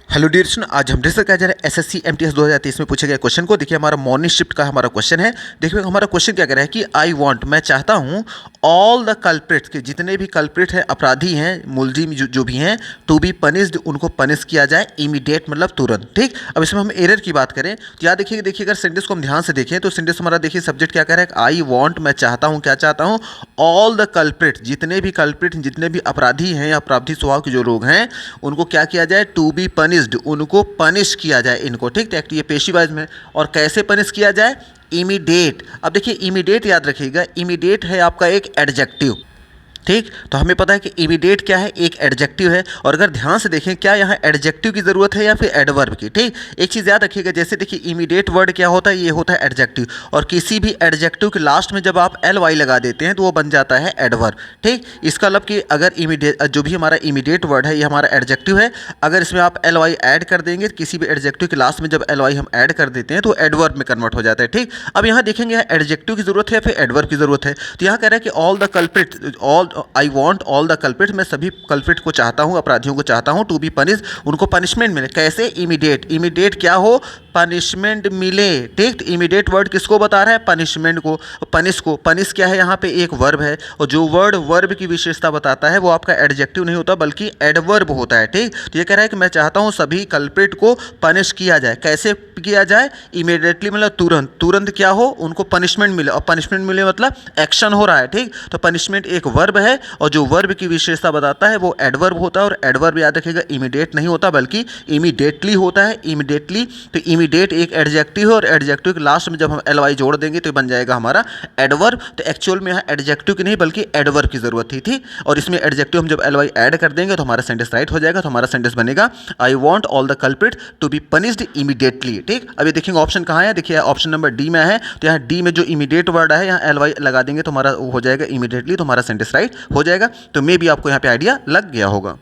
Hello dear student, आज हम discuss करने जा रहे हैं एसएससी एमटीएस 2023 में पूछे गए क्वेश्चन को। देखिए हमारा मॉर्निंग शिफ्ट का हमारा क्वेश्चन है। देखिए हमारा क्वेश्चन क्या कह रहा है कि आई वांट, मैं चाहता हूँ ऑल द कल्प्रिट्स के जितने भी कल्प्रिट हैं, अपराधी हैं, मुलजिम जो भी हैं, टू बी पनिश्ड, उनको पनिश किया जाए इमीडिएट, मतलब तुरंत। ठीक, अब इसमें हम एरर की बात करें तो याद देखिए अगर सेंटेंस को हम ध्यान से देखें तो सेंटेंस हमारा देखिए सब्जेक्ट क्या कह रहा है, आई वांट, मैं चाहता हूँ, क्या चाहता हूँ, ऑल द कल्प्रिट, जितने भी कल्प्रिट, जितने भी अपराधी हैं या अपराधी स्वभाव के जो लोग हैं, उनको क्या किया जाए, टू बी पनिश्ड, उनको पनिश किया जाए इनको। ठीक, तो ये पेशी वाइज में, और कैसे पनिश किया जाए, इमीडिएट। अब देखिए इमीडिएट याद रखिएगा, इमीडिएट है आपका एक एडजेक्टिव। ठीक, तो हमें पता है कि इमीडिएट क्या है, एक एडजेक्टिव है। और अगर ध्यान से देखें क्या यहाँ एडजेक्टिव की ज़रूरत है या फिर एडवर्ब की। ठीक, एक चीज़ याद रखिएगा, जैसे देखिए इमीडिएट वर्ड क्या होता है, ये होता है एडजेक्टिव, और किसी भी एडजेक्टिव के लास्ट में जब आप एल वाई लगा देते हैं तो वो बन जाता है एडवर्ब। ठीक, इसका मतलब कि अगर इमीडिएट जो भी हमारा इमीडिएट वर्ड है ये हमारा एडजेक्टिव है, अगर इसमें आप एल वाई ऐड कर देंगे, किसी भी एडजेक्टिव के लास्ट में जब एल वाई हम ऐड कर देते हैं तो एडवर्ब में कन्वर्ट हो जाता है। ठीक, अब यहाँ देखेंगे यहाँ एडजेक्टिव की ज़रूरत है या फिर एडवर्ब की ज़रूरत है। तो यहाँ कह रहा है कि all the culprit, all I want all the culprit, मैं सभी कल्प्रिट को चाहता हूँ, अपराधियों को चाहता हूँ, टू बी पनिश, उनको पनिशमेंट मिले। कैसे, इमीडिएट, इमीडिएट क्या हो, पनिशमेंट मिले। ठीक, तो इमीडिएट वर्ड किसको बता रहा है, पनिशमेंट को, पनिश को। पनिश क्या है, यहाँ पे एक वर्ब है, और जो वर्ड वर्ब की विशेषता बताता है वो आपका एडजेक्टिव नहीं होता बल्कि एडवर्ब होता है। ठीक, तो ये कह रहा है कि मैं चाहता हूँ सभी कल्प्रिट को पनिश किया जाए। कैसे किया जाए, इमीडिएटली, मतलब तुरंत। तुरंत क्या हो, उनको पनिशमेंट मिले, और पनिशमेंट मिले मतलब एक्शन हो रहा है। ठीक, तो पनिशमेंट एक वर्ब है, और जो वर्ब की विशेषता बताता है वो एडवर्ब होता है, और एडवर्ब याद रखिएगा इमीडिएट नहीं होता बल्कि इमीडिएटली होता है, इमीडिएटली। तो इमीडिएट एक एडजेक्टिव है, और एडजेक्टिव के लास्ट में जब हम एल वाई जोड़ देंगे तो बन जाएगा हमारा एडवर्ब। तो एक्चुअल में यहाँ एडजेक्टिव की नहीं बल्कि एडवर्ब की जरूरत थी। और इसमें एडजेक्टिव हम जब एल वाई ऐड कर देंगे तो हमारा सेंटेंस राइट हो जाएगा। तो हमारा सेंटेंस बनेगा I want all the culprit to be punished immediately. ठीक, अभी देखेंगे ऑप्शन कहाँ है, देखिए ऑप्शन नंबर डी में है। तो यहाँ डी में जो इमीडिएट वर्ड है यहाँ एल वाई लगा देंगे तो हमारा हो जाएगा इमीडिएटली, तो हमारा सेंटेंस राइट हो जाएगा। तो मे भी आपको यहाँ पे आइडिया लग गया होगा।